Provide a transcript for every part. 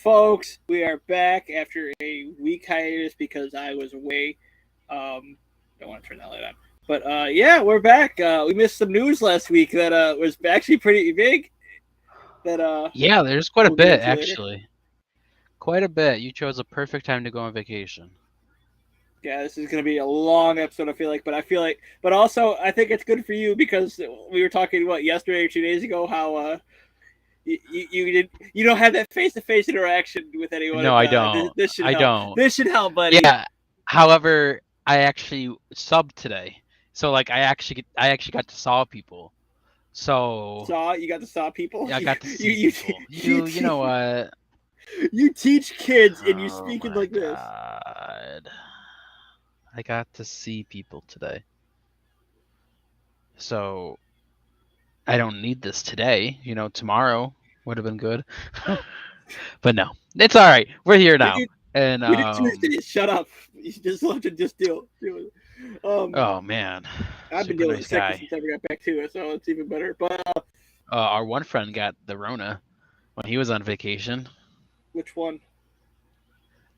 Folks, we are back after a week hiatus because I was away. Don't want to turn that light on. But yeah, we're back. We missed some news last week that was actually pretty big. Yeah, there's quite a we'll get bit into later. actually. Quite a bit. You chose a perfect time to go on vacation. Yeah, this is going to be a long episode, I feel like. But also, I think it's good for you because we were talking, yesterday or 2 days ago, how you don't have that face-to-face interaction with anyone. No, I don't. This should I help. don't. This should help, buddy. Yeah. However, I actually subbed today, so like I actually got to saw people. So You got to saw people. yeah, I got to see people. You know what? You teach kids and you Oh speaking my like this. God. I got to see people today. So I don't need this today. Tomorrow would have been good. But no. It's all right. We're here now. And we did Tuesday. Shut up. You just love to just deal with it. Oh man. I've been dealing with sickness since I got back to it, so it's even better. But our one friend got the Rona when he was on vacation. Which one?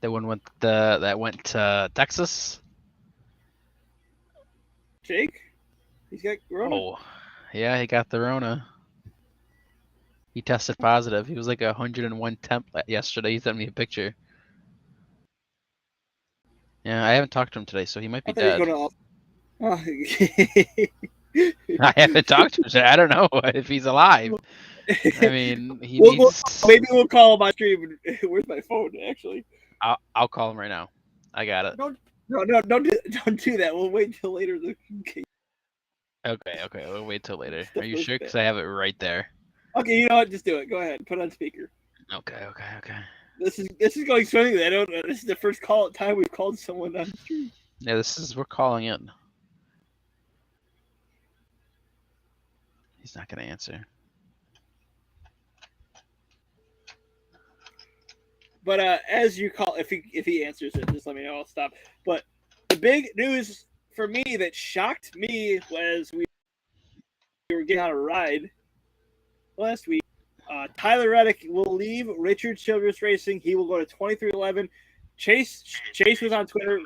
The one that went to Texas. Jake? He's got Rona. Oh, yeah, he got the Rona. He tested positive. He was like 101 temp yesterday. He sent me a picture. Yeah, I haven't talked to him today, so he might be dead. I haven't talked to him today. I don't know if he's alive. I mean, maybe we'll call him on stream. Where's my phone, actually? I'll call him right now. I got it. Don't do that. We'll wait until later. Okay. We'll wait till later. Are you sure? Because I have it right there. Okay, you know what? Just do it. Go ahead. Put it on speaker. Okay. This is going swimmingly. This is the first time we've called someone on the stream. Yeah, we're calling in. He's not gonna answer. But as you call, if he answers it, just let me know. I'll stop. But the big news for me that shocked me was we were getting on a ride last week. Tyler Reddick will leave Richard Childress Racing. He will go to 2311. Chase was on Twitter.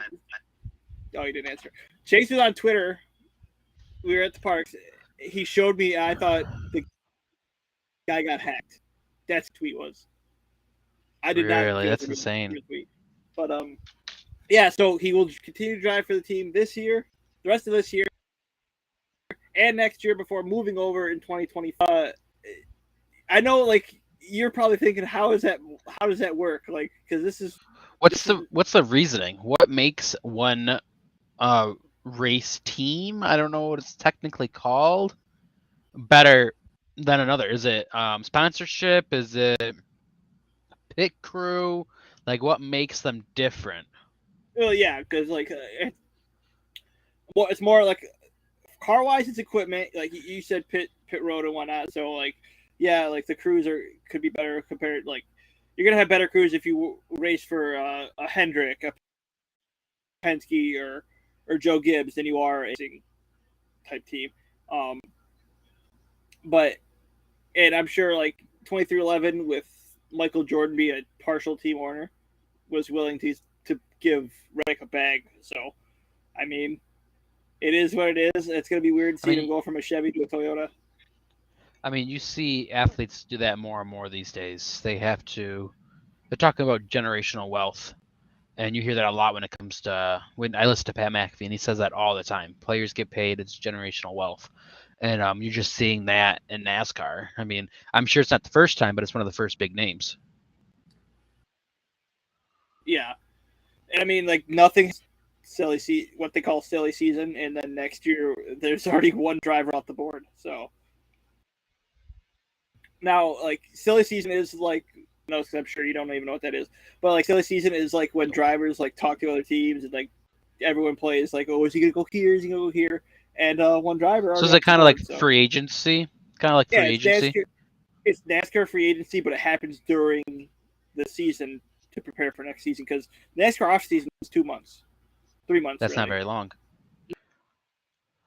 Oh, he didn't answer. Chase was on Twitter. We were at the parks. He showed me. I thought the guy got hacked. That's what tweet was. I did not. Really, that's insane. But yeah. So he will continue to drive for the team this year, the rest of this year, and next year before moving over in 2025. I know, like, you're probably thinking, how does that work? Like, because this is what's the reasoning? What makes one race team? I don't know what it's technically called. Better than another? Is it sponsorship? Is it pit crew? Like, what makes them different? Well, yeah, because like, it's more like car wise, it's equipment. Like you said, pit road and whatnot. So like. Yeah, like the crews could be better compared. Like you're gonna have better crews if you race for a Hendrick, a Penske, or Joe Gibbs than you are a racing type team. And I'm sure like 2311 with Michael Jordan being a partial team owner was willing to give Reddick a bag. So, I mean, it is what it is. It's gonna be weird seeing him go from a Chevy to a Toyota. I mean, you see athletes do that more and more these days. They're talking about generational wealth. And you hear that a lot when it comes to, when I listen to Pat McAfee, and he says that all the time. Players get paid, it's generational wealth. And you're just seeing that in NASCAR. I mean, I'm sure it's not the first time, but it's one of the first big names. Yeah. And I mean, like, nothing what they call silly season, and then next year there's already one driver off the board. So now, like, silly season is like, no, because I'm sure you don't even know what that is. But like, silly season is like when drivers like talk to other teams and like everyone plays like, oh, is he gonna go here? Is he gonna go here? And one driver. So is it kind of like free agency? Kind of like free agency. It's NASCAR free agency, but it happens during the season to prepare for next season because NASCAR off season is 2 months, 3 months. That's really. Not very long.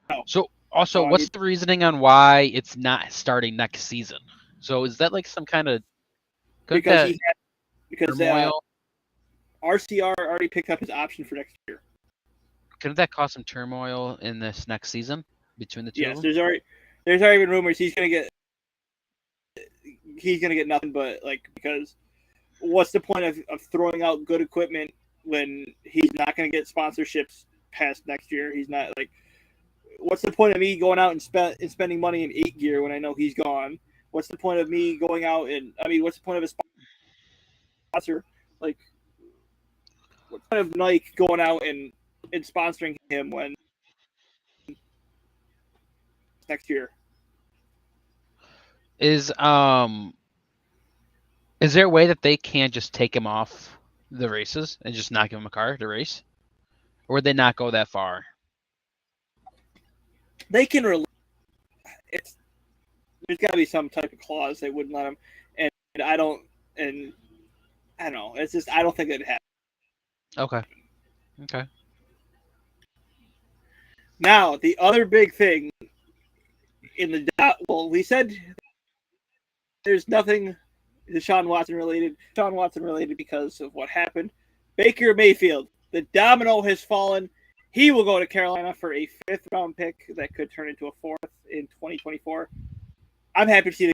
No. So also, what's the reasoning on why it's not starting next season? So is that like some kind of because because Turmoil. RCR already picked up his option for next year. Couldn't that cause some turmoil in this next season between the two Yes, of them? there's already been rumors he's gonna get nothing but because what's the point of throwing out good equipment when he's not gonna get sponsorships past next year? He's not what's the point of me going out and spending money in 8 gear when I know he's gone? What's the point of me going out what's the point of a sponsor? What's the point of Nike going out and sponsoring him when next year? Is there a way that they can't just take him off the races and just not give him a car to race? Or would they not go that far? They can there's got to be some type of clause they wouldn't let him, and I don't know. It's just I don't think it'd happen. Okay. Now the other big thing we said there's nothing Deshaun Watson related because of what happened. Baker Mayfield, the domino has fallen. He will go to Carolina for a 5th round pick that could turn into a 4th in 2024. I'm happy to see the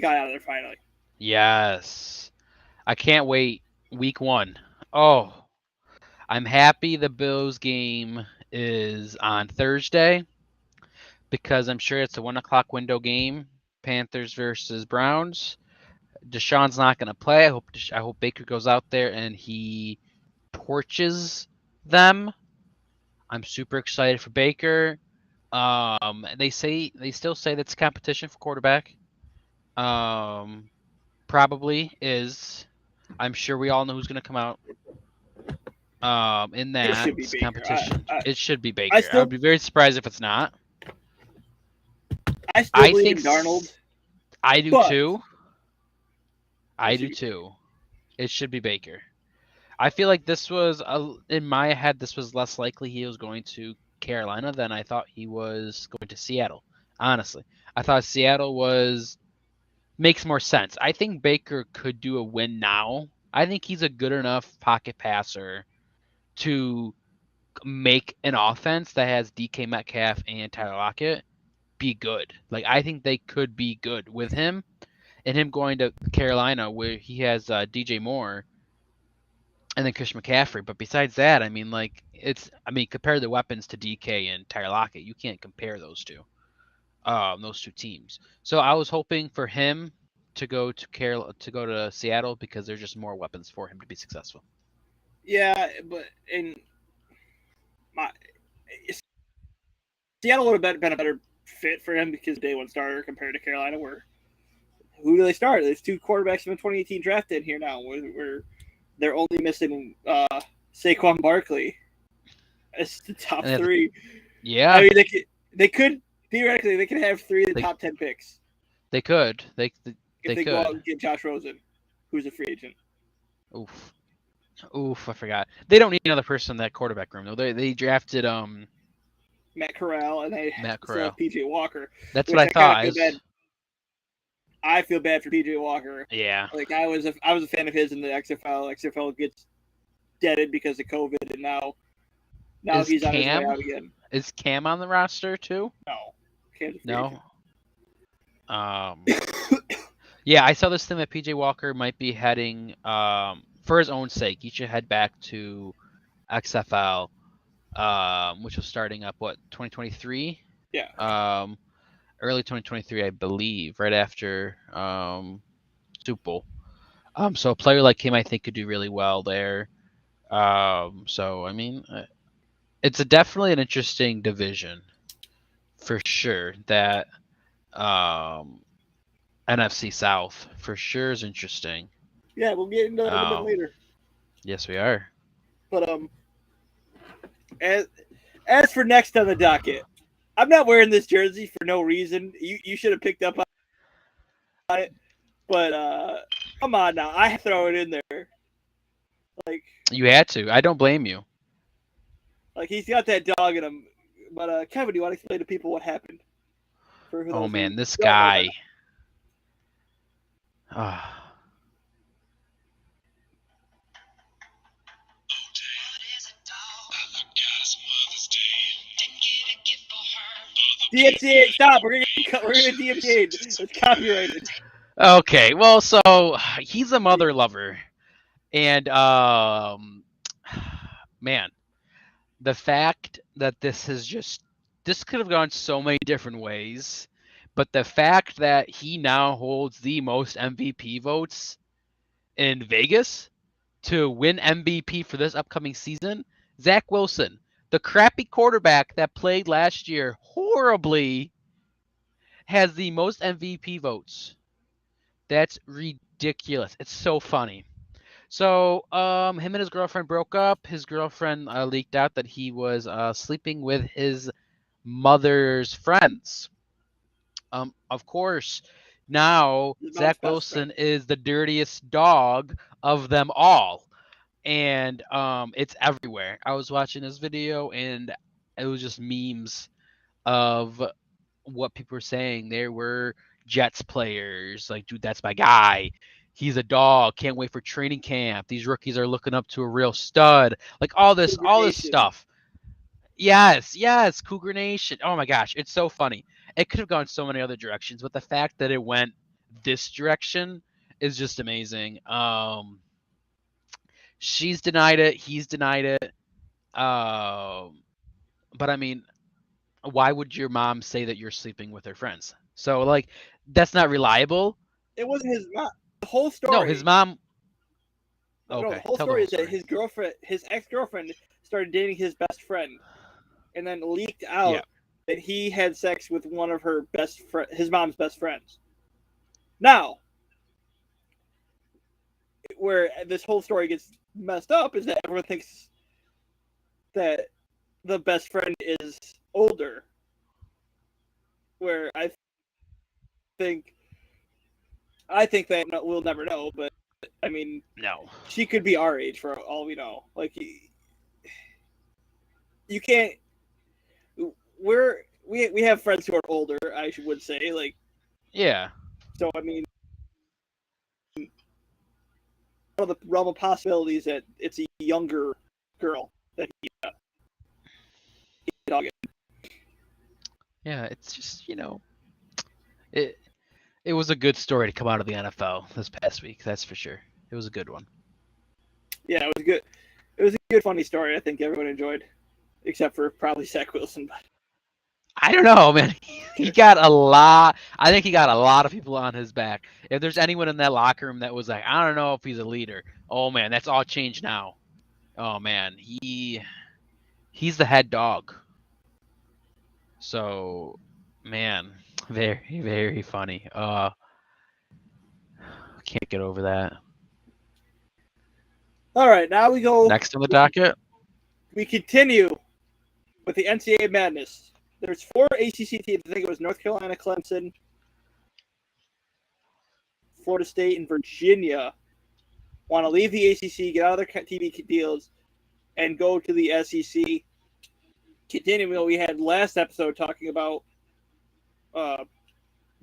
guy out of there finally. Yes. I can't wait. Week 1. Oh, I'm happy the Bills game is on Thursday because I'm sure it's a 1 o'clock window game. Panthers versus Browns. Deshaun's not going to play. I hope Baker goes out there and he torches them. I'm super excited for Baker. They still say that's competition for quarterback. Probably is. I'm sure we all know who's going to come out. In that competition, it should be Baker. I would be very surprised if it's not. I still believe in Darnold. I do too. I do too. It should be Baker. I feel like this was in my head. This was less likely he was going to Carolina than I thought he was going to Seattle. Honestly, I thought Seattle makes more sense. I think Baker could do a win now. I think he's a good enough pocket passer to make an offense that has DK Metcalf and Tyler Lockett be good. I think they could be good with him, and him going to Carolina where he has DJ Moore and then Christian McCaffrey. But besides that, compare the weapons to DK and Tyler Lockett. You can't compare those two teams. So I was hoping for him to go to Seattle because there's just more weapons for him to be successful. Yeah, but Seattle would have been a better fit for him because day 1 starter compared to Carolina, where who do they start? There's 2 quarterbacks from the 2018 draft in here now, where they're only missing Saquon Barkley. It's the top 3. Yeah, I mean they could theoretically they could have 3 of the top 10 picks. They could. If they go out and get Josh Rosen, who's a free agent. Oof, I forgot. They don't need another person in that quarterback room though. They drafted Matt Corral and they still have PJ Walker. That's what I thought. I feel bad for PJ Walker. Yeah. I was a fan of his in the XFL. XFL gets deaded because of COVID, and now he's on his way out again. Is Cam on the roster too? No. No. Yeah, I saw this thing that PJ Walker might be heading for his own sake. He should head back to XFL, which was starting up 2023. Yeah. Early 2023, I believe, right after Super Bowl. So a player like him, I think, could do really well there. It's definitely an interesting division, for sure. That NFC South, for sure, is interesting. Yeah, we'll get into that a little bit later. Yes, we are. But as for next on the docket, I'm not wearing this jersey for no reason. You should have picked up on it. But come on now, I throw it in there. You had to. I don't blame you. He's got that dog in him. But Kevin, do you want to explain to people what happened? Oh man, this guy. DMCA, stop. We're gonna DMCA. It's copyrighted. Okay, well, so he's a mother lover, and man, the fact that this could have gone so many different ways, but the fact that he now holds the most MVP votes in Vegas to win MVP for this upcoming season, Zach Wilson, the crappy quarterback that played last year horribly, has the most MVP votes. That's ridiculous. It's so funny. So, him and his girlfriend broke up. His girlfriend leaked out that he was sleeping with his mother's friends. Of course, now His mom's Zach best friend. Wilson is the dirtiest dog of them all, and it's everywhere. I was watching this video, and it was just memes of what people were saying. There were Jets players like, dude, that's my guy. He's a dog. Can't wait for training camp. These rookies are looking up to a real stud. Like Cougar all this Nation. stuff. Yes, Cougar Nation. Oh my gosh, it's so funny. It could have gone so many other directions, but the fact that it went this direction is just amazing. She's denied it. He's denied it. But I mean, why would your mom say that you're sleeping with her friends? So like, that's not reliable. It wasn't his mom. The whole No, his story. mom. No, the Okay, whole tell the story whole is that story. his ex-girlfriend, started dating his best friend, and then leaked Yeah. out that he had sex with one of his mom's best friends. Now, where this whole story gets messed up is that everyone thinks that the best friend is older. Where think that we'll never know, but I mean, No. she could be our age for all we know. Like, you can't. We have friends who are older. I would say, like, Yeah. so. I mean, one of the realm of possibilities that it's a younger girl that he dog. Yeah. It's just it. It was a good story to come out of the NFL this past week. That's for sure. It was a good one. Yeah, it was good. It was a good, funny story. I think everyone enjoyed, except for probably Zach Wilson. But I don't know, man. He got a lot. I think he got a lot of people on his back. If there's anyone in that locker room that was like, I don't know if he's a leader. Oh man, that's all changed now. Oh man, he's the head dog. So, man, very very funny. Can't get over that. all right, now we go. Next on the docket. We continue with the NCAA madness. There's 4 ACC teams. I think it was North Carolina, Clemson, Florida State, and Virginia. Want to leave the ACC, get out of their TV deals, and go to the SEC. Continuing what we had last episode talking about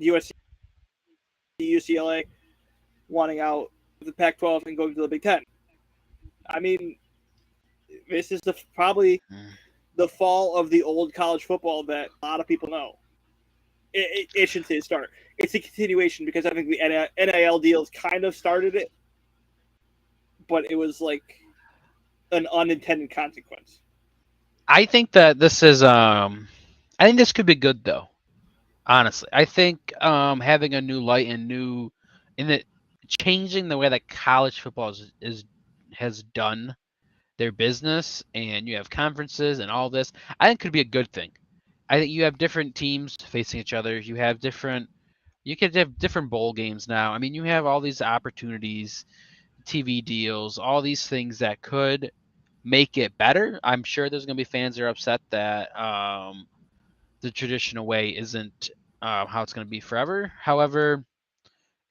USC, UCLA wanting out of the Pac-12 and going to the Big Ten. I mean, this is probably the fall of the old college football that a lot of people know. It shouldn't say start. It's a continuation because I think the NIL deals kind of started it, but it was like an unintended consequence. I think that this is I think this could be good though. Honestly, I think having a new light and changing the way that college football has done their business, and you have conferences and all this, I think could be a good thing. I think you have different teams facing each other. You could have different bowl games now. I mean, you have all these opportunities, TV deals, all these things that could make it better. I'm sure there's going to be fans that are upset that the traditional way isn't how it's going to be forever. However,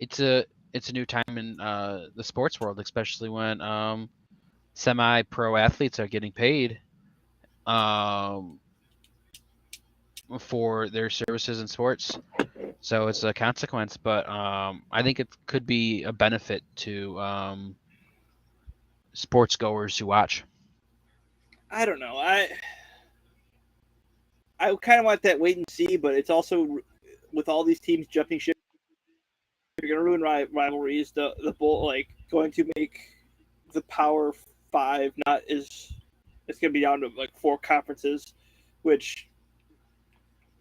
it's a new time in the sports world, especially when semi-pro athletes are getting paid for their services in sports. So it's a consequence, but I think it could be a benefit to sports goers who watch. I don't know. I kind of want that wait and see, but it's also with all these teams jumping ship, you're going to ruin rivalries. The bowl going to make the Power Five not as it's going to be down to like 4 conferences, which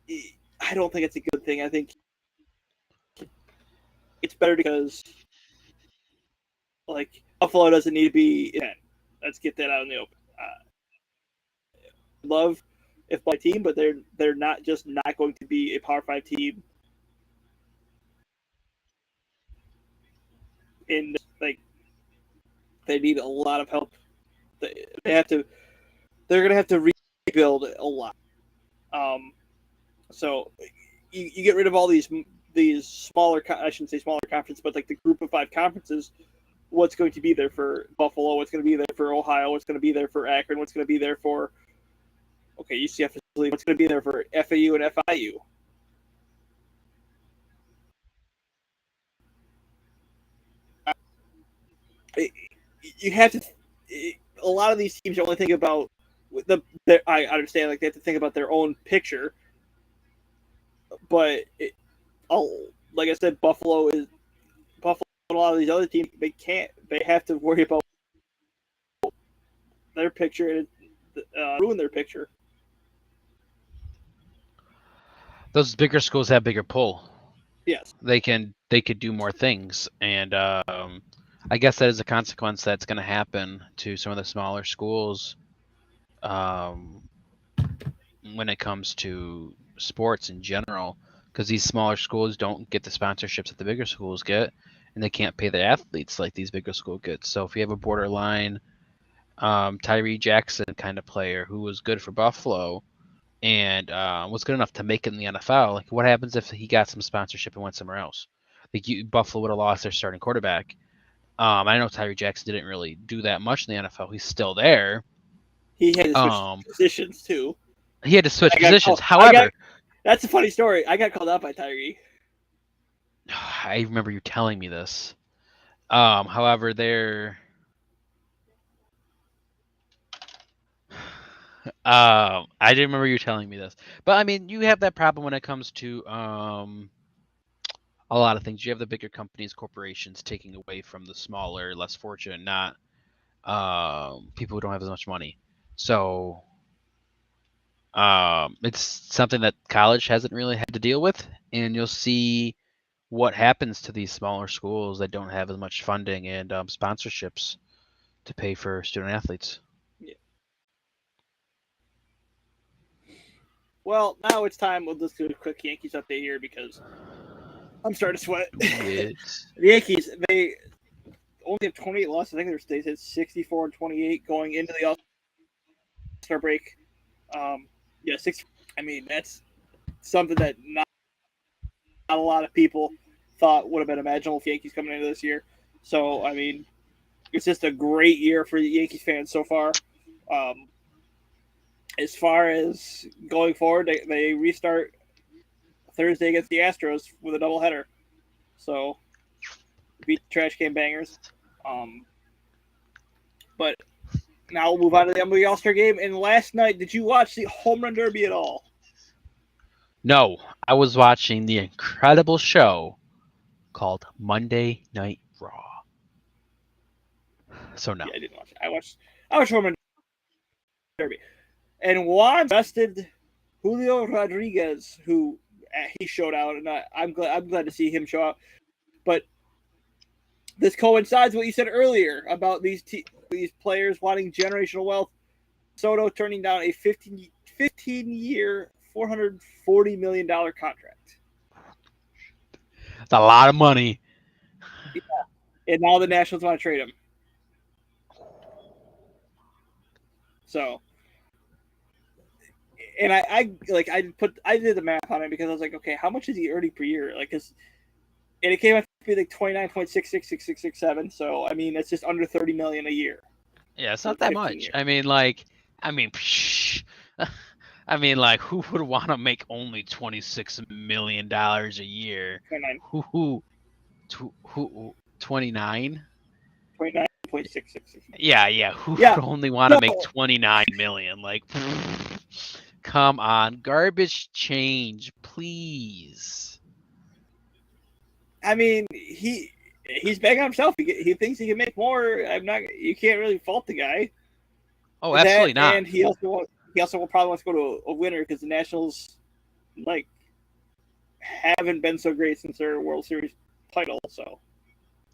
I don't think it's a good thing. I think it's better because Buffalo doesn't need to be in 10. Let's get that out in the open. Love if my team, but they're not going to be a Power 5 team. In they need a lot of help. They're going to have to rebuild a lot. So you get rid of all these smaller, I shouldn't say smaller conferences, but like the group of 5 conferences. What's going to be there for Buffalo? What's going to be there for Ohio? What's going to be there for Akron? What's going to be there for UCF? What's going to be there for FAU and FIU? You have to. A lot of these teams only think about I understand, like they have to think about their own picture, but like I said, Buffalo and a lot of these other teams, they can't. They have to worry about their picture and ruin their picture. Those bigger schools have bigger pull. Yes, they could do more things, and I guess that is a consequence that's going to happen to some of the smaller schools when it comes to sports in general, because these smaller schools don't get the sponsorships that the bigger schools get, and they can't pay their athletes like these bigger schools get. So if you have a borderline Tyree Jackson kind of player who was good for Buffalo and was good enough to make it in the NFL, like what happens if he got some sponsorship and went somewhere else? Like Buffalo would have lost their starting quarterback. I know Tyree Jackson didn't really do that much in the NFL. He's still there. He had to switch positions too. He had to switch positions. However, that's a funny story. I got called out by Tyree. I remember you telling me this. However, I didn't remember you telling me this. But I mean, you have that problem when it comes to a lot of things. You have the bigger companies, corporations taking away from the smaller, less fortunate, not people who don't have as much money. So it's something that college hasn't really had to deal with, and you'll see what happens to these smaller schools that don't have as much funding and sponsorships to pay for student athletes. Yeah. Well, now it's time. We'll just do a quick Yankees update here because I'm starting to sweat. The Yankees, they only have 28 losses. I think they said 64-28 going into the All-Star break. 6. I mean, that's something that not a lot of people thought would have been imaginable for Yankees coming into this year. So, I mean, it's just a great year for the Yankees fans so far. As far as going forward, they restart Thursday against the Astros with a doubleheader. So, beat the trash can bangers. But now we'll move on to the MLB All-Star Game. And last night, did you watch the Home Run Derby at all? No, I was watching the incredible show called Monday Night Raw. So no. Yeah, I didn't watch it. I watched Home Run Derby. And Juan bested Julio Rodriguez, who he showed out, and I'm glad to see him show out. But this coincides with what you said earlier about these players wanting generational wealth. Soto turning down a 15-year, $440 million contract. That's a lot of money. Yeah. And now the Nationals want to trade him. So, and I did the math on it because I was like, okay, how much is he earning per year? And it came out to be like 29.666667. So I mean, it's just under $30 million a year. Yeah, it's not that much. Years. I mean, who would want to make only $26 million a year? 29. Who 29? 29.666. Yeah. Who would only want to make $29 million? Come on, garbage change, please. I mean, he's back on himself. He thinks he can make more. You can't really fault the guy. Oh, absolutely not. And he also will probably want to go to a winner because the Nationals haven't been so great since their World Series title. So,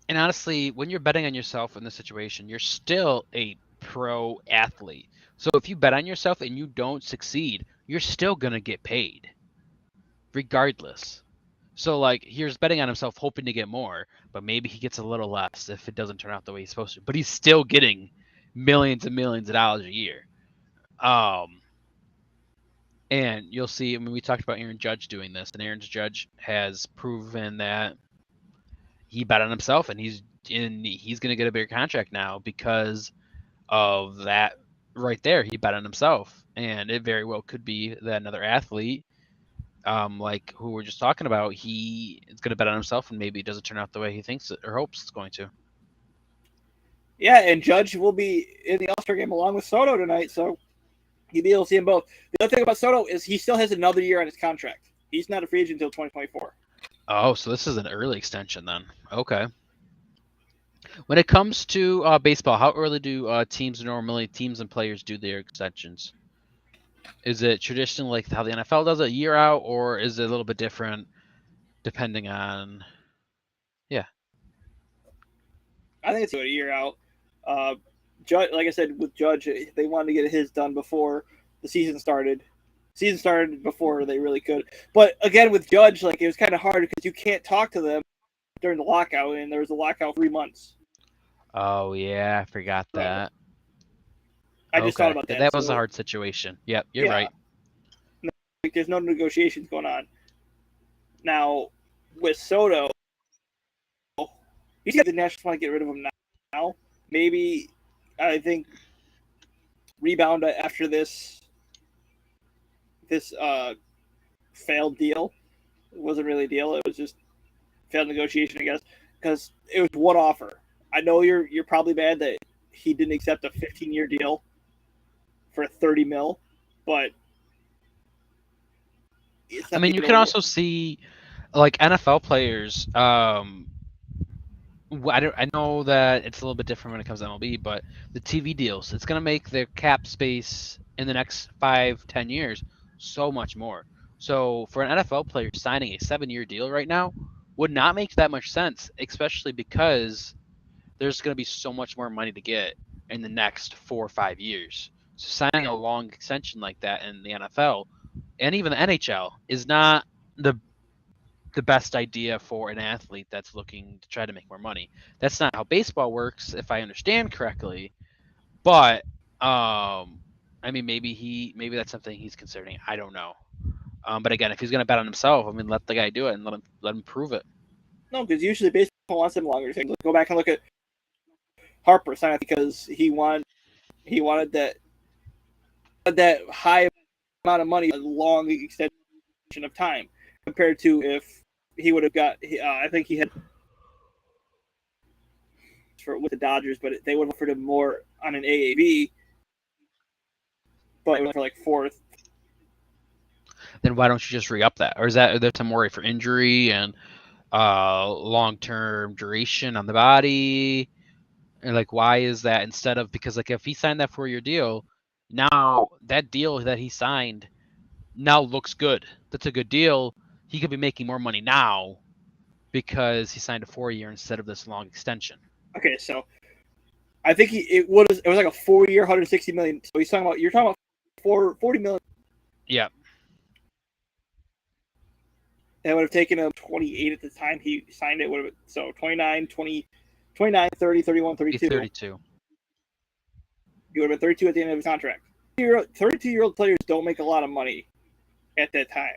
and honestly, when you're betting on yourself in this situation, you're still a pro athlete. So if you bet on yourself and you don't succeed, you're still gonna get paid, regardless. So here's betting on himself, hoping to get more, but maybe he gets a little less if it doesn't turn out the way he's supposed to. But he's still getting millions and millions of dollars a year. And you'll see. I mean, we talked about Aaron Judge doing this, and Aaron Judge has proven that he bet on himself, and he's going to get a bigger contract now because of that right there. He bet on himself, and it very well could be that another athlete, like who we're just talking about, he is going to bet on himself, and maybe it doesn't turn out the way he thinks it or hopes it's going to. Yeah, and Judge will be in the All-Star game along with Soto tonight, so he'll be able to see them both. The other thing about Soto is he still has another year on his contract. He's not a free agent until 2024. Oh, so this is an early extension then. Okay. When it comes to baseball, how early do teams and players do their extensions? Is it traditionally like how the NFL does it, a year out, or is it a little bit different depending on? Yeah. I think it's a year out. Judge, like I said, with Judge, they wanted to get his done before the season started. Season started before they really could. But again, with Judge, it was kind of hard because you can't talk to them during the lockout, and there was a lockout 3 months. Oh yeah, I forgot that. I just thought about that. That was a hard situation. Yep, you're right. There's no negotiations going on. Now, with Soto, he's got the Nationals want to get rid of him now. Maybe, I think, rebound after this failed deal. It wasn't really a deal. It was just failed negotiation, I guess, because it was one offer. I know you're probably mad that he didn't accept a 15-year deal for $30 million, but I mean, you can also see NFL players. I know that it's a little bit different when it comes to MLB, but the TV deals, it's going to make their cap space in the next 5-10 years so much more. So for an NFL player signing a 7-year deal right now would not make that much sense, especially because there's going to be so much more money to get in the next 4 or 5 years. So signing a long extension like that in the NFL and even the NHL is not the best idea for an athlete that's looking to try to make more money. That's not how baseball works, if I understand correctly. But I mean, maybe that's something he's considering. I don't know. But again, if he's going to bet on himself, I mean, let the guy do it and let him prove it. No, because usually baseball wants him longer. Go back and look at Harper sign it because he wanted that high amount of money, a long extension of time, compared to if he would have got. I think he had with the Dodgers, but they would have offered him more on an AAV, but it was for fourth. Then why don't you just re-up that? Or is there some worry for injury and long-term duration on the body? And why is that instead of, because if he signed that 4-year deal, now that deal that he signed now looks good. That's a good deal. He could be making more money now because he signed a 4-year instead of this long extension. Okay, so I think it was a 4-year, $160 million. So you're talking about $40 million. Yeah. That would have taken him 28 at the time he signed it. Would have so 29, 20, 29, 30, 31, 32. 32. He would have been 32 at the end of his contract. 32-year-old players don't make a lot of money at that time,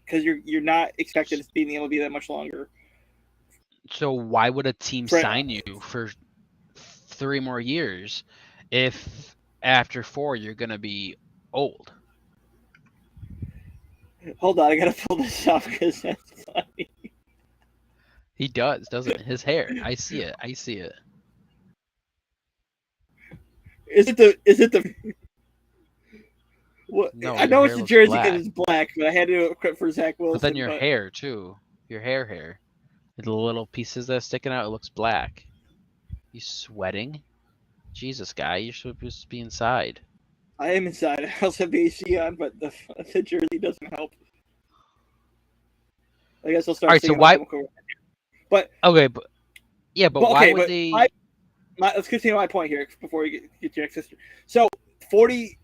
because you're not expected to be in the MLB that much longer. So why would a team sign you for 3 more years if after 4 you're going to be old? Hold on, I gotta pull this up because that's funny. He does, doesn't it? His hair. I see it. Is it the What, No, I your know hair it's the looks jersey black. because it's black, but I had to quit for Zach Wilson. But then your hair too. Your hair. The little pieces that are sticking out, it looks black. You sweating? Jesus, guy, you're supposed to be inside. I am inside. I also have AC on, but the jersey doesn't help. I guess I'll start All right, so singing why? But Okay, but yeah, but why okay, would but they? let's continue my point here before you get to your next sister. So 40.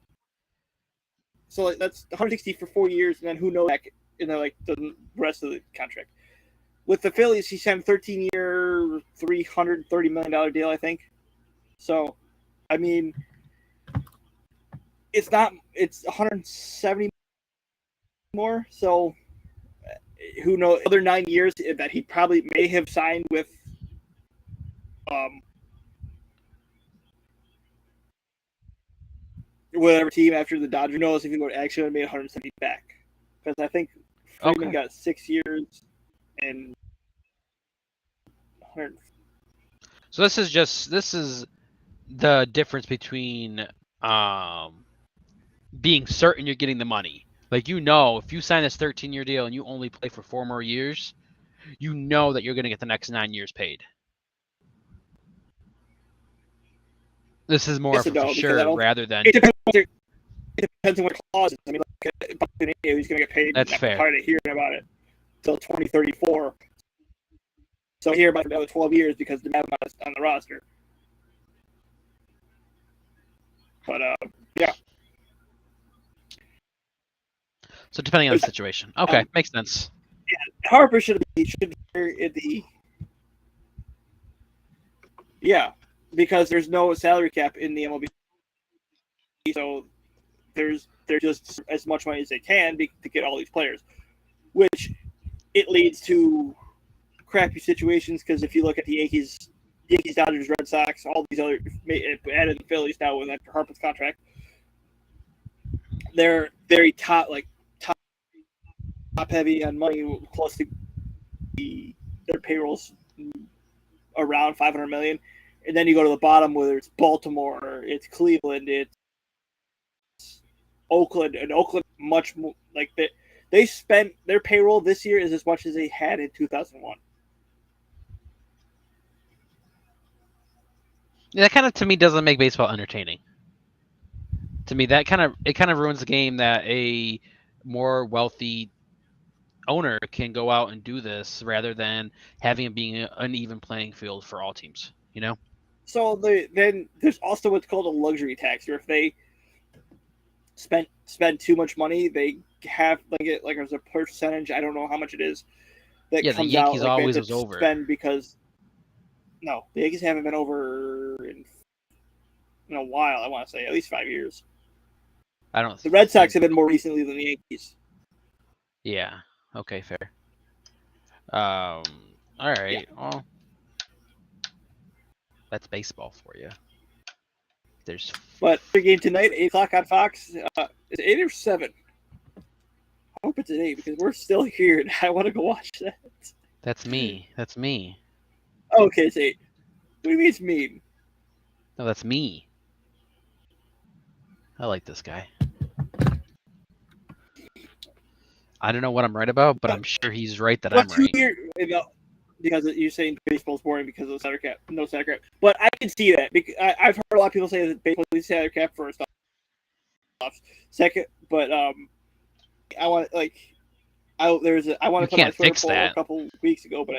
So like, that's 160 for 4 years, and then who knows back in the rest of the contract. With the Phillies, he signed a 13-year, $330 million deal, I think. So, I mean, it's 170 more. So, who knows? Other 9 years that he probably may have signed with, whatever team after the Dodgers. Who knows if he would actually have made 170 back? Because I think Freeman got 6 years and 100. So this is the difference between being certain you're getting the money. Like, if you sign this 13-year deal and you only play for 4 more years, you know that you're going to get the next 9 years paid. This is more of a for sure rather than. It depends on what clauses. I mean, like, he's going to get paid. That's fair. Tired of hearing about it until 2034. So I hear about another 12 years because the Mavs on the roster. But yeah. So depending on the situation, okay, makes sense. Yeah, Harper should be here at the. Yeah, because there's no salary cap in the MLB, so they're just as much money as they can to get all these players, which it leads to crappy situations. Because if you look at the Yankees, Dodgers, Red Sox, all these other added the Phillies now with after Harper's contract, they're very top heavy on money, close to their payrolls around $500 million, and then you go to the bottom, whether it's Baltimore, it's Cleveland, it's Oakland, and Oakland much more like that. They spent their payroll this year is as much as they had in 2001. That kind of, to me, doesn't make baseball entertaining. To me, that kind of ruins the game that a more wealthy owner can go out and do this rather than having it being an even playing field for all teams. So then there's also what's called a luxury tax, where if they spend too much money, they have there's a percentage. I don't know how much it is that comes out. The Yankees always was over. Spend because the Yankees haven't been over in a while. I want to say at least 5 years. The Red Sox have been more recently than the Yankees. Yeah. Okay. Fair. All right. Yeah. Well, that's baseball for you. But the game tonight, 8:00 on Fox. Is it 8 or 7? I hope it's at 8 because we're still here and I want to go watch that. That's me. Okay, it's 8. What do you mean it's me? No, that's me. I like this guy. I don't know what I'm right about, but I'm sure he's right that I'm right. Because you're saying baseball's boring because of the salary cap, no salary cap. But I can see that. I've heard a lot of people say that baseball needs salary cap first off. Second, but I want to put my Twitter poll a couple weeks ago, but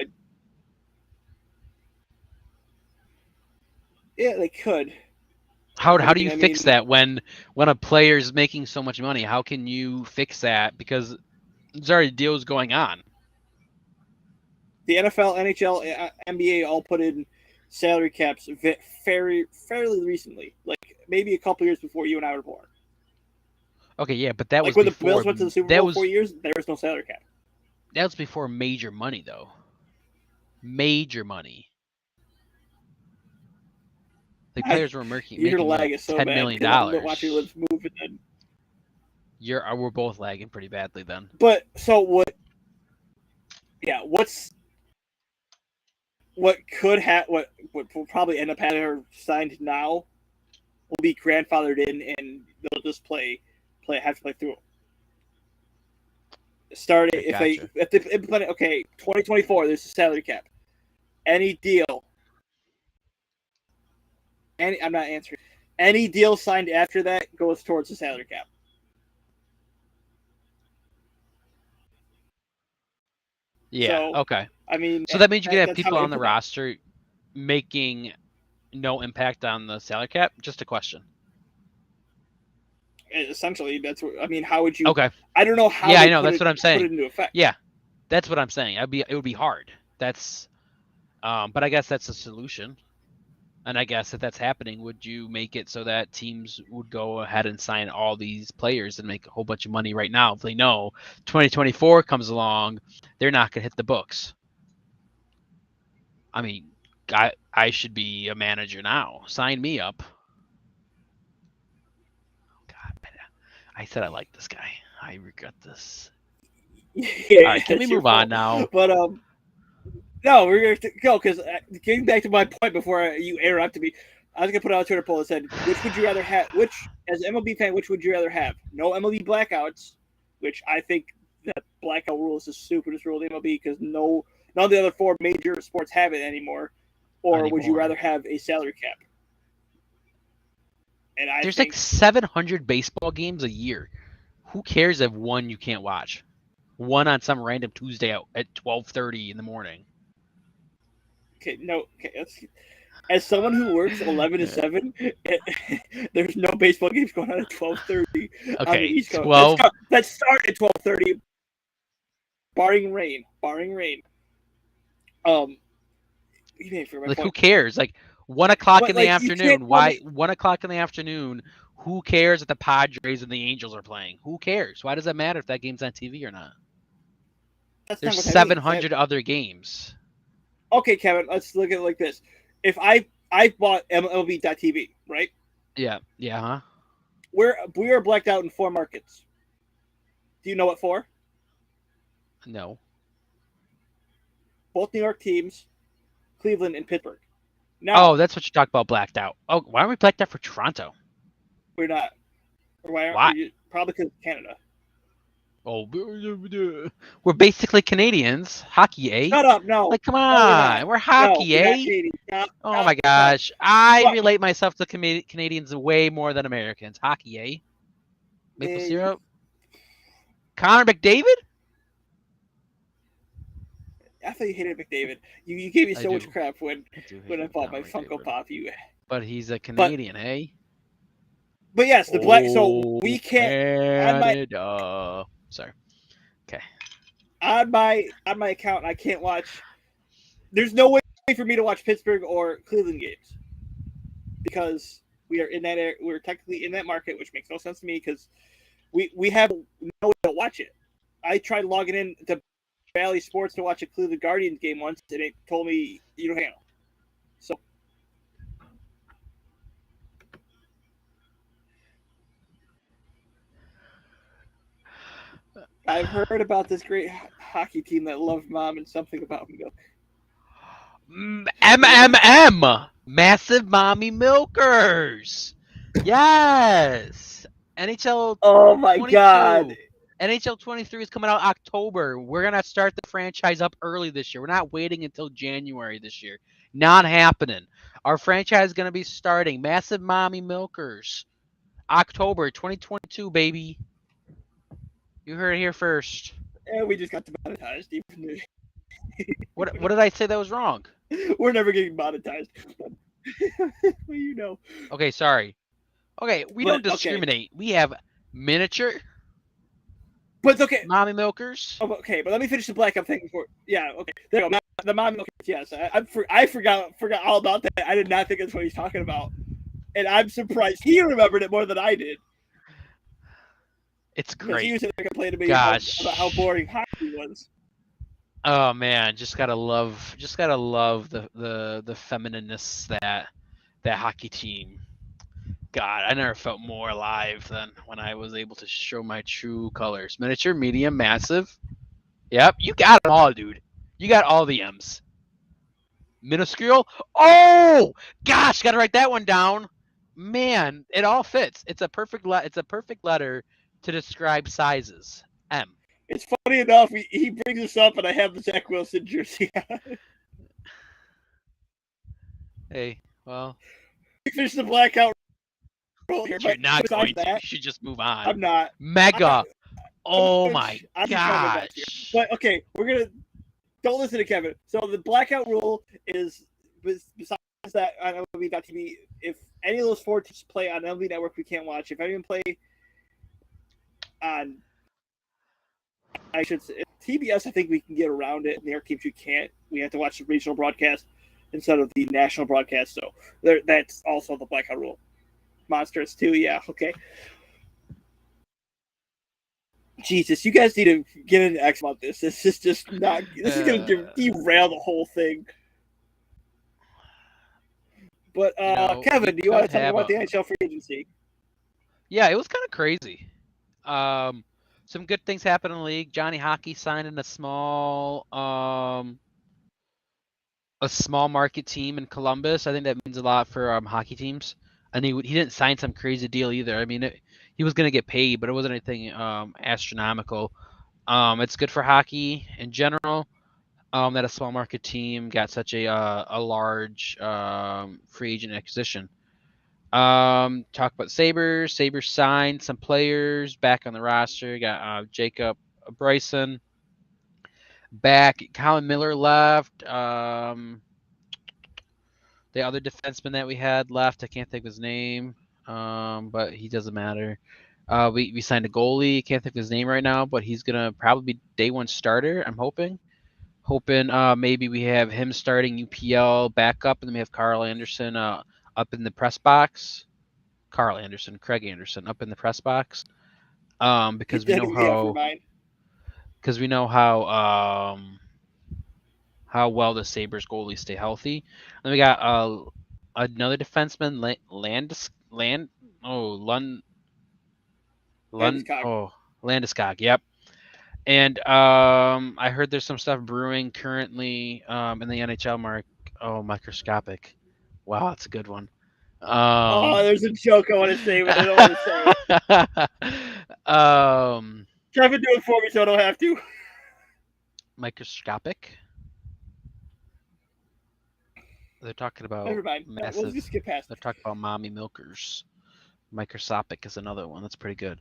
they could. How do you fix that when a player's making so much money? How can you fix that? Because there's already deals going on. The NFL, NHL, NBA all put in salary caps fairly recently, like maybe a couple years before you and I were born. Okay, yeah, but that was when before, the Bills went to the Super Bowl 4 years. There was no salary cap. That was before major money, though. Major money. The players were making like $10 million. Watching lips move and then... We're both lagging pretty badly then. But so what? Yeah, what could what will probably end up having her signed now will be grandfathered in, and they'll just play have to play through them. Start it if they implement it. Okay, 2024. There's a salary cap. Any deal. I'm not answering. Any deal signed after that goes towards the salary cap. Yeah. So, okay. I mean, so that means you can have that's people how on the roster making no impact on the salary cap. Just a question. Essentially, that's what I mean. How would you? Okay. I don't know how. Yeah, I know. That's what I'm saying. Put it into effect. Yeah, that's what I'm saying. It would be hard. That's, but I guess that's a solution. And I guess if that's happening, would you make it so that teams would go ahead and sign all these players and make a whole bunch of money right now if they know 2024 comes along, they're not going to hit the books? I mean, I should be a manager now. Sign me up. God, I said I like this guy. I regret this. Yeah, all right, can we move on now? But no, we're going to go because getting back to my point before you interrupted me, I was going to put out a Twitter poll that said, which would you rather have? As an MLB fan, which would you rather have? No MLB blackouts, which I think that blackout rule is the stupidest rule in the MLB because none of the other 4 major sports have it anymore. Or would you rather have a salary cap? And There's like 700 baseball games a year. Who cares if one you can't watch? One on some random Tuesday at 12:30 in the morning. Okay, as someone who works 11 to 7, there's no baseball games going on at 12:30 on the East Coast. 12. That start at 12:30, barring rain. Who cares? Like 1 o'clock in the afternoon. Why 1 o'clock in the afternoon? Who cares if the Padres and the Angels are playing? Who cares? Why does that matter if that game's on TV or not? There's 700 other games. Okay, Kevin, let's look at it like this. If I bought MLB.TV, right? Yeah, huh? We are blacked out in 4 markets. Do you know what 4? No. Both New York teams, Cleveland and Pittsburgh. Now, that's what you talk about blacked out. Oh, why aren't we blacked out for Toronto? We're not. Or why? Probably because of Canada. Oh, we're basically Canadians. Hockey, eh? Shut up, no. Like, come on. We're hockey, eh? Oh, my gosh. I relate myself to Canadians way more than Americans. Hockey, eh? Maple syrup? Connor McDavid? I thought you hated McDavid. You gave me so much crap when I bought my Funko Pop. But he's a Canadian, eh? But yes, the black. So we can't. Canada. Sorry. Okay. On my account, I can't watch. There's no way for me to watch Pittsburgh or Cleveland games because we are in that. We're technically in that market, which makes no sense to me because we have no way to watch it. I tried logging in to Valley Sports to watch a Cleveland Guardians game once, and it told me you don't handle. So. I've heard about this great hockey team that loved Mom and something about milk. Massive Mommy Milkers. Yes. NHL. Oh my 22. God. NHL 23 is coming out October. We're going to start the franchise up early this year. We're not waiting until January this year. Not happening. Our franchise is going to be starting. Massive Mommy Milkers. October 2022, baby. You heard it here first. Yeah, we just got demonetized. What did I say that was wrong? We're never getting monetized. Well, Okay, sorry. Okay, we don't discriminate. We have miniature. But it's okay. Mommy Milkers. Oh, okay, but let me finish the blackout thing before. Yeah, okay. There you go. The Mommy Milkers, yes. I forgot all about that. I did not think that's what he's talking about. And I'm surprised he remembered it more than I did. It's great. He was complaining to me about how boring hockey was. Oh man, just gotta love the feminineness that hockey team. God, I never felt more alive than when I was able to show my true colors. Miniature, medium, massive. Yep, you got them all, dude. You got all the M's. Minuscule. Oh gosh, gotta write that one down. Man, it all fits. It's a perfect letter to describe sizes. M. It's funny enough, he brings this up, and I have the Zach Wilson jersey on. Hey, well, We finished the blackout rule here, you're but not besides going to. You that, should just move on. I'm not. Mega. Oh I'm my just trying my best here. gosh. But okay, don't listen to Kevin. So the blackout rule is besides that on MLB.TV, if any of those four teams play on MLB Network, we can't watch. If anyone play on, I should say, TBS, I think we can get around it. New York teams we can't. We have to watch the regional broadcast instead of the national broadcast. So that's also the blackout rule. Monsters too, yeah, okay. Jesus, you guys need to get an X about this. This is just not. This is going to derail the whole thing. But Kevin, do you want to talk about the NHL free agency? Yeah, it was kind of crazy. Some good things happened in the league. Johnny Hockey signed in a small market team in Columbus. I think that means a lot for hockey teams. And he didn't sign some crazy deal either. I mean, he was going to get paid, but it wasn't anything astronomical. It's good for hockey in general. That a small market team got such a large free agent acquisition. Talk about Sabres. Sabres signed some players back on the roster. Got Jacob Bryson back. Colin Miller left. The other defenseman that we had left, I can't think of his name, but he doesn't matter. We signed a goalie. Can't think of his name right now, but he's gonna probably be day one starter. I'm hoping. Maybe we have him starting UPL backup, and then we have Carl Anderson up in the press box. Craig Anderson up in the press box. Because we know how well the Sabres goalies stay healthy. And we got another defenseman, Landeskog. Yep. And I heard there's some stuff brewing currently in the NHL microscopic. Wow, that's a good one. There's a joke I want to say, but I don't want to say it. Kevin, do it for me so I don't have to. Microscopic. They're talking about Never mind. massive. We'll just skip past. They're talking about mommy milkers. Microscopic is another one. That's pretty good.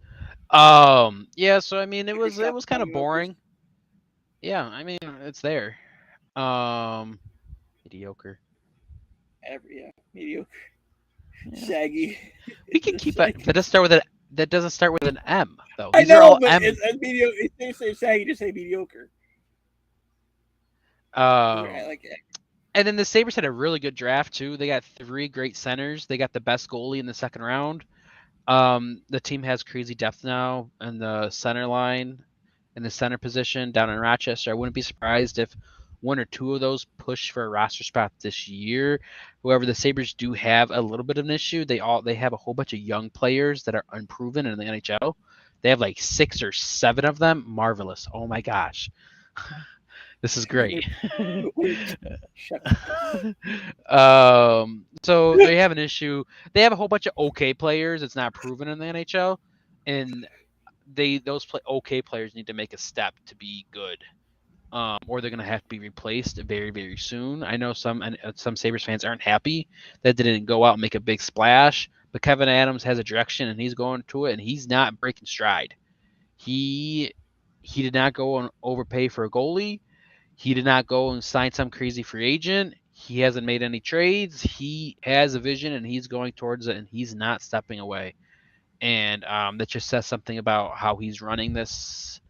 Yeah. So I mean, it was kind of boring. Yeah, I mean, it's there. Mediocre. Mediocre. Yeah. Shaggy. We can keep it. That doesn't start with an M though. These are all but it's mediocre. If they say Shaggy, just say mediocre. I like it. And then the Sabres had a really good draft too. They got 3 great centers. They got the best goalie in the second round. The team has crazy depth now in the center line, in the center position down in Rochester. I wouldn't be surprised if 1 or 2 of those push for a roster spot this year. However, the Sabres do have a little bit of an issue. They have a whole bunch of young players that are unproven in the NHL. They have like 6 or 7 of them. Marvelous. Oh my gosh. This is great. So they have an issue. They have a whole bunch of okay players. It's not proven in the NHL, and those okay players need to make a step to be good, or they're going to have to be replaced very, very soon. I know some Sabres fans aren't happy that they didn't go out and make a big splash, but Kevin Adams has a direction and he's going to it, and he's not breaking stride. He did not go and overpay for a goalie. He did not go and sign some crazy free agent. He hasn't made any trades. He has a vision and he's going towards it, and he's not stepping away. And that just says something about how he's running this.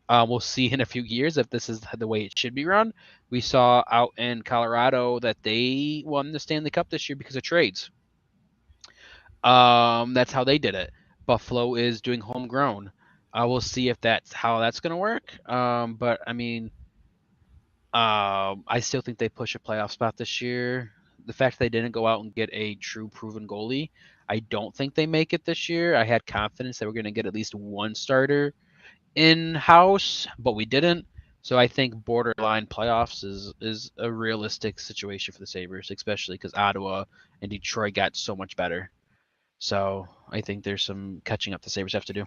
We'll see in a few years if this is the way it should be run. We saw out in Colorado that they won the Stanley Cup this year because of trades. That's how they did it. Buffalo is doing homegrown. We'll see if that's how that's going to work. But I mean, I still think they push a playoff spot this year. The fact that they didn't go out and get a true proven goalie, I don't think they make it this year. I had confidence that we're going to get at least 1 starter in-house, but we didn't. So I think borderline playoffs is a realistic situation for the Sabres, especially because Ottawa and Detroit got so much better. So I think there's some catching up the Sabres have to do.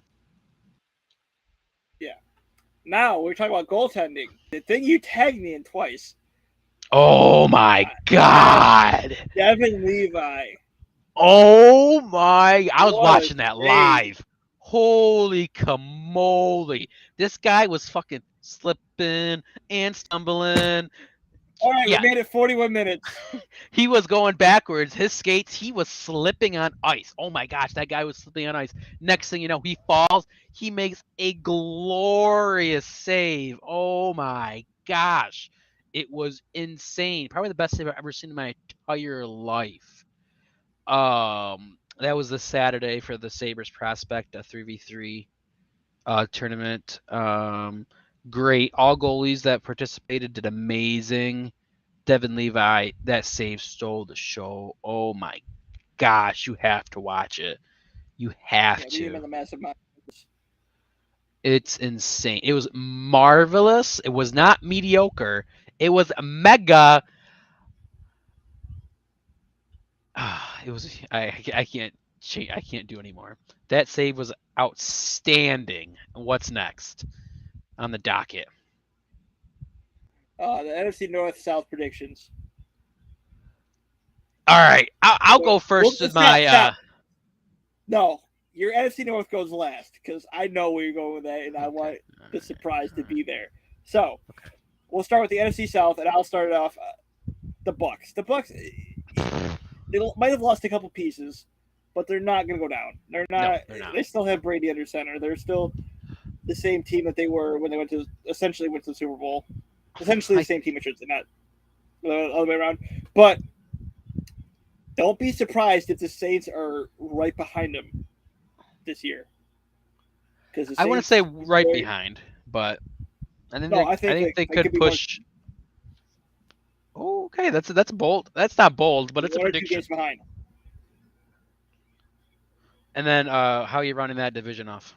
Now we're talking about goaltending. The thing you tagged me in twice. Oh my God! Devin Levi. Oh my! I was What a watching that save. live. Holy camole! This guy was fucking slipping and stumbling. All right, we Yeah, made it 41 minutes. he was going backwards. His skates, he was slipping on ice. Oh my gosh, that guy was slipping on ice. Next thing you know, he falls. He makes a glorious save. Oh my gosh. It was insane. Probably the best save I've ever seen in my entire life. That was the Saturday for the Sabres Prospect, a 3v3 tournament. Great. All goalies that participated did amazing. Devin Levi, that save stole the show. Oh my gosh, you have to watch it. You have Yeah, we didn't to. have the massive minds. It's insane. It was marvelous. It was not mediocre. It was mega. It was. I can't change. I can't do anymore. That save was outstanding. What's next on the docket? The NFC North South predictions. All right, I'll So, go first with stop, my. stop. No, your NFC North goes last because I know where you're going with that, and I want the surprise to be there. So, we'll start with the NFC South, and I'll start it off. The Bucks. The Bucks. They might have lost a couple pieces, but they're not going to go down. They're not. No, they're not. They still have Brady under center. They're still the same team that they were when they went to the Super Bowl. Essentially the same team, I should say, not the other way around. But don't be surprised if the Saints are right behind them this year. Because I want to say right behind, but I think they could push. Okay, that's bold. That's not bold, but it's a prediction. 2 games behind. And then, how are you running that division off?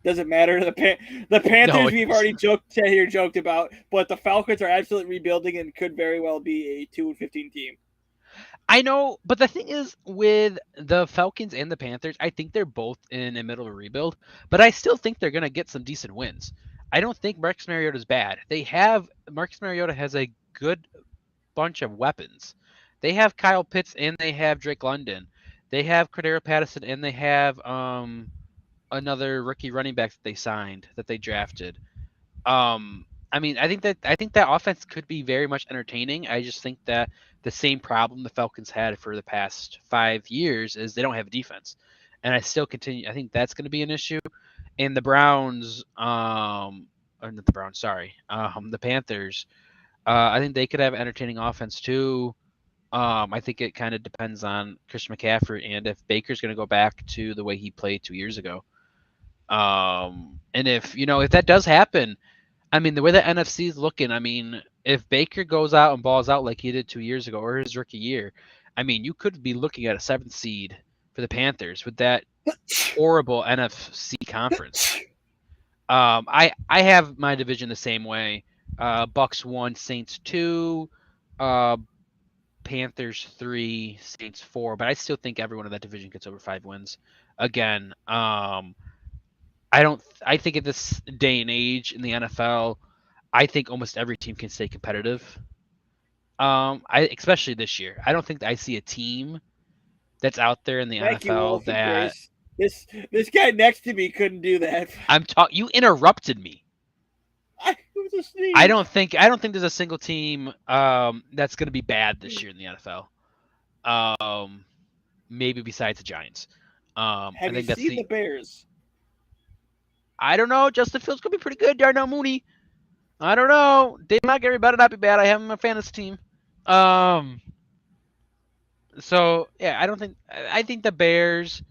Doesn't matter. The Panthers we've already joked about, but the Falcons are absolutely rebuilding and could very well be a 2-15 team. I know, but the thing is with the Falcons and the Panthers, I think they're both in the middle of a rebuild, but I still think they're going to get some decent wins. I don't think Marcus Mariota is bad. Marcus Mariota has a good bunch of weapons. They have Kyle Pitts and they have Drake London. They have Cordero Patterson and they have another rookie running back that they drafted. I mean, I think that offense could be very much entertaining. I just think that the same problem the Falcons had for the past 5 years is they don't have a defense, and I think that's going to be an issue. And the Browns, or not the Browns, sorry, the Panthers. I think they could have entertaining offense too. I think it kind of depends on Christian McCaffrey and if Baker's going to go back to the way he played 2 years ago. And if that does happen, I mean, the way the NFC is looking, I mean, if Baker goes out and balls out like he did 2 years ago or his rookie year, I mean, you could be looking at a 7th seed for the Panthers with that horrible NFC conference. I have my division the same way. Bucks 1, Saints 2, Panthers 3, Saints 4, but I still think everyone in that division gets over 5 wins. Again, I think at this day and age in the NFL, I think almost every team can stay competitive. Especially this year. I don't think I see a team that's out there in the NFL that this guy next to me couldn't do that. You interrupted me. It was a sneeze. I don't think there's a single team that's going to be bad this year in the NFL. Maybe besides the Giants. Have you seen the Bears? I don't know. Justin Fields could be pretty good. Darnell Mooney. I don't know. Dave Montgomery better not be bad. I have him on my fantasy team. So yeah, I think the Bears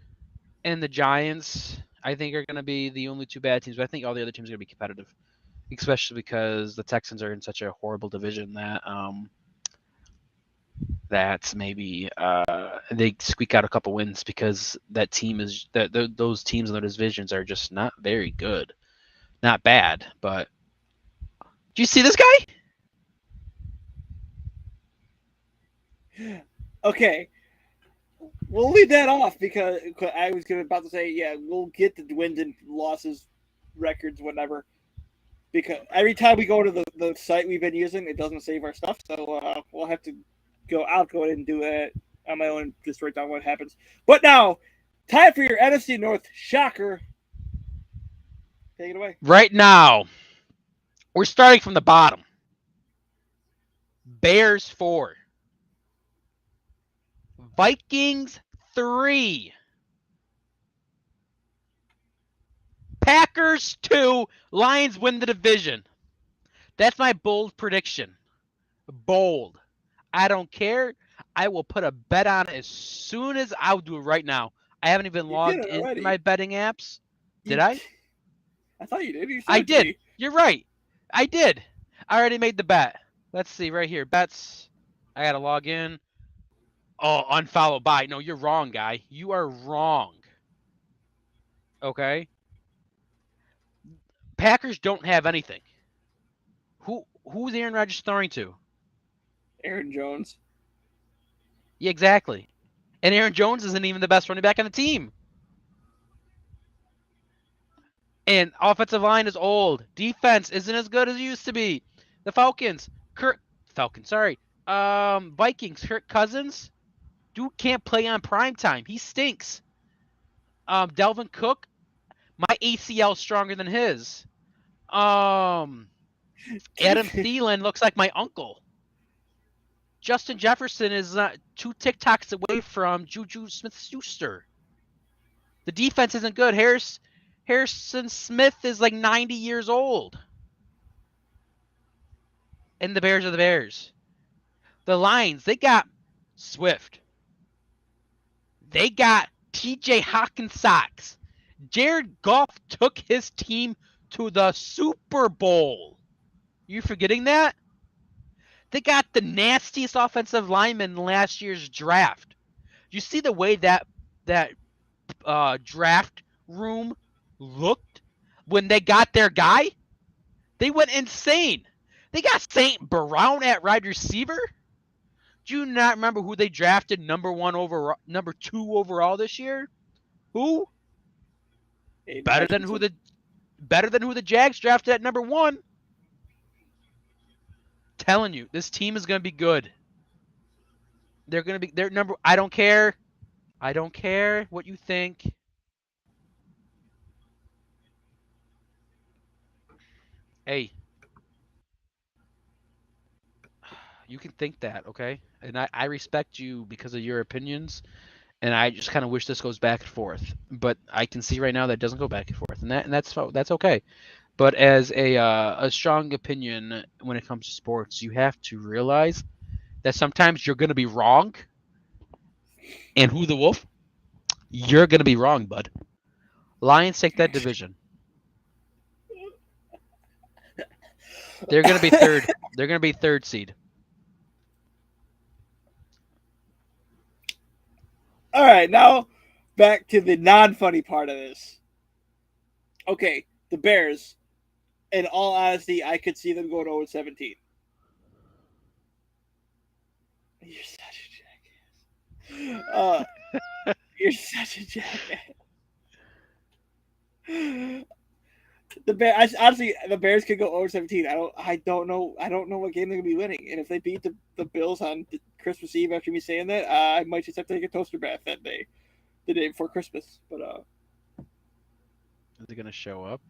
and the Giants, I think, are going to be the only 2 bad teams. But I think all the other teams are going to be competitive, especially because the Texans are in such a horrible division that maybe they squeak out a couple wins because those teams in those divisions are just not very good. Not bad, but do you see this guy? Okay, we'll leave that off because I was about to say, yeah, we'll get the wins and losses records, whatever. because every time we go to the site we've been using, it doesn't save our stuff. So we'll have to go. I'll go ahead and do that on my own and just write down what happens. But now, time for your NFC North shocker. Take it away. Right now, we're starting from the bottom. Bears 4. Vikings 3. Packers 2. Lions win the division. That's my bold prediction. Bold. I don't care. I will put a bet on it as soon as I'll do it right now. I haven't even logged into my betting apps. Did I? I thought you did. You said I did. You're right. I did. I already made the bet. Let's see right here. Bets. I got to log in. Oh, unfollow by. No, you're wrong, guy. You are wrong. Okay. Packers don't have anything. Who's Aaron Rodgers throwing to? Aaron Jones. Yeah, exactly. And Aaron Jones isn't even the best running back on the team. And offensive line is old. Defense isn't as good as it used to be. The Vikings, Kirk Cousins, dude can't play on prime time. He stinks. Delvin Cook, my ACL is stronger than his. Adam Thielen looks like my uncle. Justin Jefferson is 2 TikToks away from Juju Smith-Schuster. The defense isn't good. Harrison Smith is like 90 years old. And the Bears are the Bears. The Lions, they got Swift. They got TJ Hawkinson. Jared Goff took his team to the Super Bowl. You forgetting that? They got the nastiest offensive lineman in last year's draft. You see the way that draft room looked when they got their guy? They went insane. They got St. Brown at wide receiver. Do you not remember who they drafted number 2 overall this year? Who? Better than who the Jags drafted at number 1. Telling you, this team is going to be good. They're going to be their number. I don't care. I don't care what you think. Hey, you can think that, okay? And I respect you because of your opinions, and I just kind of wish this goes back and forth. But I can see right now that it doesn't go back and forth, and that's okay. But as a strong opinion when it comes to sports, you have to realize that sometimes you're going to be wrong. And who the wolf? You're going to be wrong, bud. Lions take that division. They're going to be third. They're going to be third seed. All right, now back to the non-funny part of this. Okay, the Bears. In all honesty, I could see them going 0-17. You're such a jackass. You're such a jackass. Honestly, the Bears could go 0-17. I don't know what game they're gonna be winning. And if they beat the Bills on Christmas Eve after me saying that, I might just have to take a toaster bath that day, the day before Christmas. But is it gonna show up?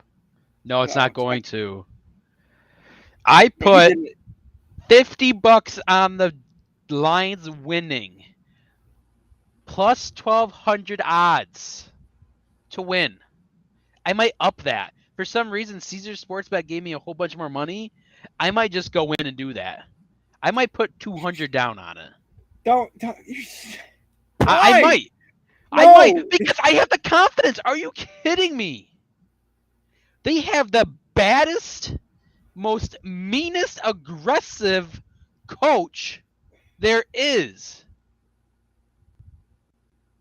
No, it's not going to. I put $50 on the Lions winning, plus 1,200 odds to win. I might up that. For some reason, Caesar Sportsbet gave me a whole bunch more money. I might just go in and do that. I might put 200 down on it. Don't. I might. No. I might because I have the confidence. Are you kidding me? They have the baddest, most meanest, aggressive coach there is.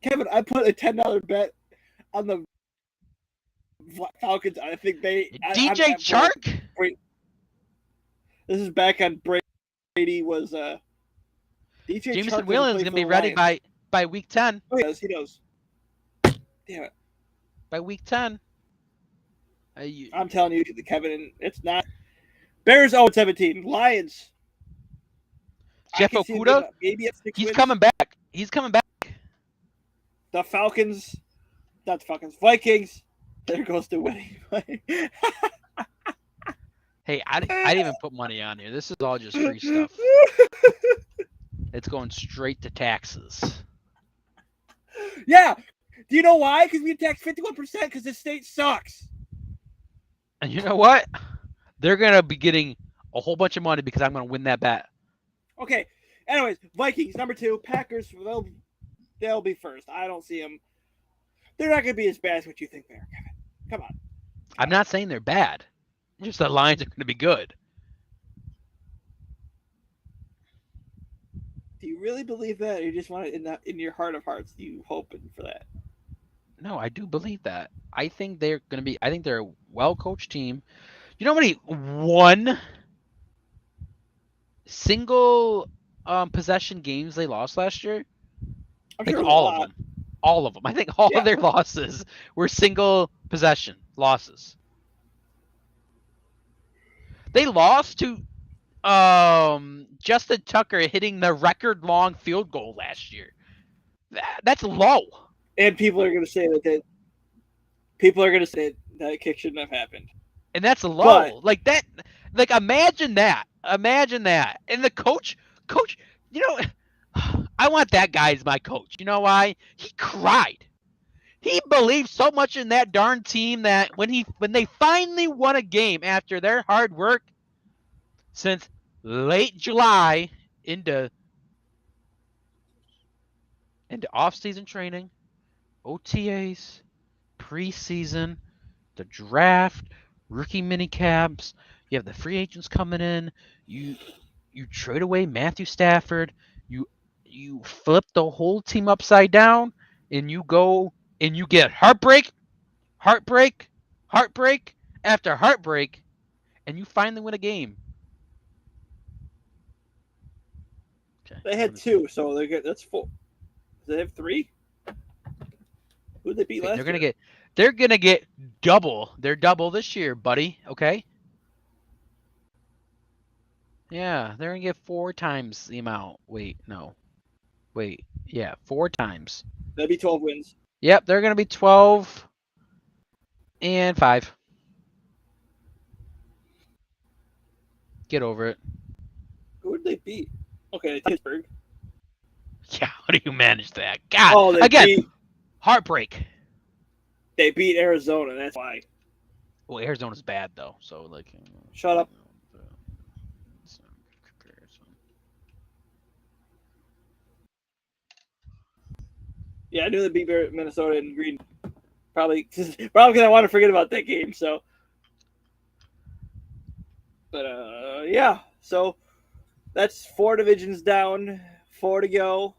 Kevin, I put a $10 bet on the Falcons. I think they DJ Chark. This is back on Brady was DJ Jameson Williams is gonna be ready by week 10. Oh, he does. Damn it! By week 10. I'm telling you, Kevin, it's not Bears 0-17. Lions. Jeff Okuda, maybe at 6 he's wins. coming back. He's coming back. The Falcons. Not the Falcons. Vikings. There goes the winning. Hey, I didn't even put money on here. This is all just free stuff. It's going straight to taxes. Yeah. Do you know why? Because we taxed 51% because the state sucks. And you know what? They're going to be getting a whole bunch of money because I'm going to win that bet. Okay. Anyways, Vikings, number 2. Packers, they'll be first. I don't see them. They're not going to be as bad as what you think they are, Kevin. Come on. I'm not saying they're bad. Just the Lions are going to be good. Do you really believe that? Or you just want it in your heart of hearts? You hoping for that? No, I do believe that. I think they're going to be. I think they're a well-coached team. You know how many one single possession games they lost last year? I'm I think sure all of them. All of them. I think all of their losses were single possession losses. They lost to Justin Tucker hitting the record long field goal last year. That's low. And people are going to say that kick shouldn't have happened. And that's low. But, like that. Like imagine that. Imagine that. And the coach, you know, I want that guy as my coach. You know why? He cried. He believed so much in that darn team that when they finally won a game after their hard work since late July into off-season training, OTAs, preseason, the draft, rookie minicamps, you have the free agents coming in, you trade away Matthew Stafford, you flip the whole team upside down, and you go and you get heartbreak after heartbreak, and you finally win a game. Okay. they had 2, so that's 4. Do they have 3? Who did they beat last year? They're gonna get double. They're double this year, buddy. Okay. Yeah, they're gonna get 4 times the amount. Yeah, 4 times. That'd be 12 wins. Yep, they're gonna be 12-5. Get over it. Who did they beat? Okay, Pittsburgh. Yeah, how do you manage that? God, heartbreak. They beat Arizona. That's why. Well, Arizona's bad though, so like. Shut up. Yeah, I knew they beat Minnesota and Green. Probably because I want to forget about that game. So, but yeah. So that's 4 divisions down, 4 to go.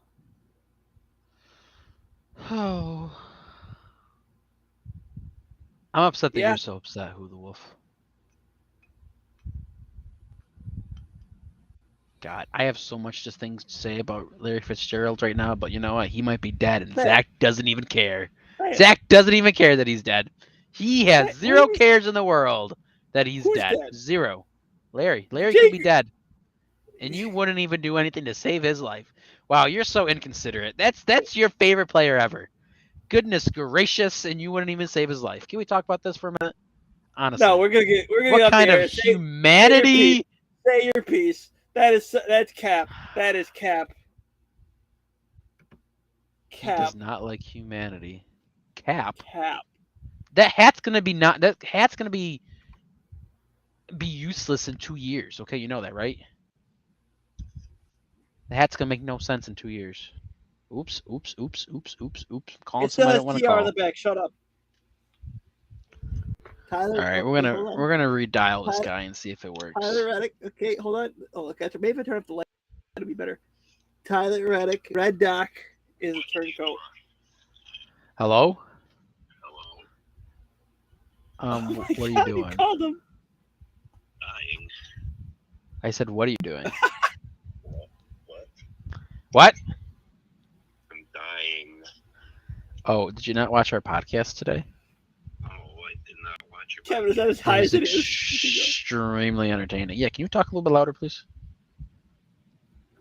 Oh. I'm upset that you're so upset, Who the Wolf. God, I have so much things to say about Larry Fitzgerald right now, but you know what? He might be dead, and Zach doesn't even care. Zach doesn't even care that he's dead. He has zero cares in the world that he's dead. Zero. Larry could be dead, and you wouldn't even do anything to save his life. Wow, you're so inconsiderate. That's your favorite player ever. Goodness gracious, and you wouldn't even save his life. Can we talk about this for a minute? Honestly. No, we're gonna get what kind of humanity? Say your piece. That's Cap. That is Cap. He does not like humanity. Cap. Cap. That hat's gonna be useless in 2 years. Okay, you know that, right? The hat's gonna make no sense in 2 years. Oops. Calling somebody I don't want to call. On the back. Shut up. Tyler, all right, we're gonna redial this guy and see if it works. Tyler Reddick. Okay, hold on. Oh, look, maybe if I turn up the light, it'll be better. Tyler Reddick, Red Doc is a turncoat. Hello. What are you doing? You called him? Dying. I said, what are you doing? What? I'm dying. Oh, did you not watch our podcast today? Oh, I did not watch your Kevin, is that as high It as was it is? extremely entertaining. Yeah, can you talk a little bit louder, please?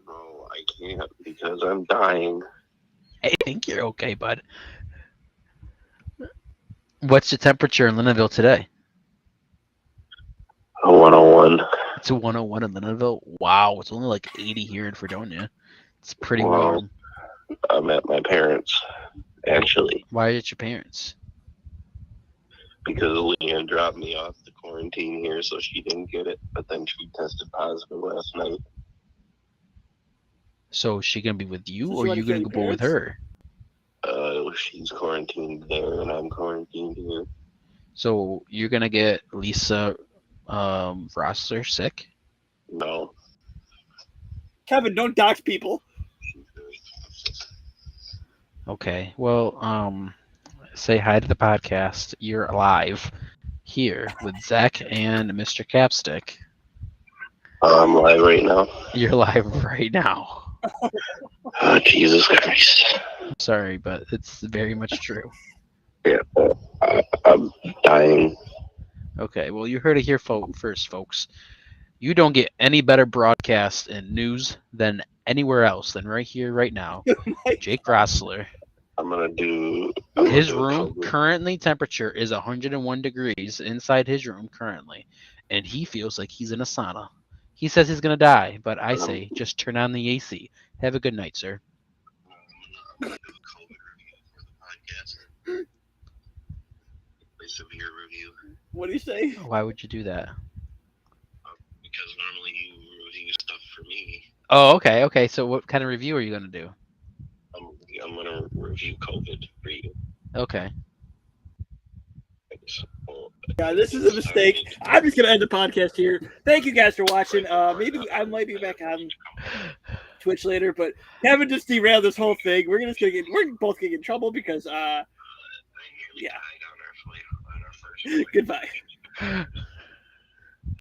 No, I can't because I'm dying. I think you're okay, bud. What's the temperature in Lindenville today? A 101. It's a 101 in Lindenville. Wow, it's only like 80 here in Fredonia. It's pretty Wow. warm. I'm at my parents, actually, Why are it your parents? because Leanne dropped me off the quarantine here, so she didn't get it. But then she tested positive last night. So is she gonna be with you, So she or wanna you gonna kill go your with her? She's quarantined there, and I'm quarantined here. So you're gonna get Lisa Rossler sick? No. Kevin, don't dox people. Okay. Well, say hi to the podcast. You're live here with Zach and Mr. Capstick. I'm live right now. You're live right now. Oh, Jesus Christ. I'm sorry, but it's very much true. Yeah, I'm dying. Okay, well, you heard it here first, folks. You don't get any better broadcast and news than anywhere else than right here, right now. Jake Rossler. I'm gonna do. His room currently temperature is 101 degrees inside his room currently, and he feels like he's in a sauna. He says he's gonna die, but I say just turn on the AC. Have a good night, sir. I'm gonna do a COVID review for the podcast. A severe review. What do you say? Why would you do that? Because normally you review stuff for me. Oh, okay, okay. So what kind of review are you gonna do? I'm gonna review COVID for you. Okay. Yeah, this is a mistake. I'm just gonna end the podcast here. Thank you guys for watching. Maybe I might be back on Twitch later, but Kevin just derailed this whole thing. We're both getting in trouble because yeah. Goodbye.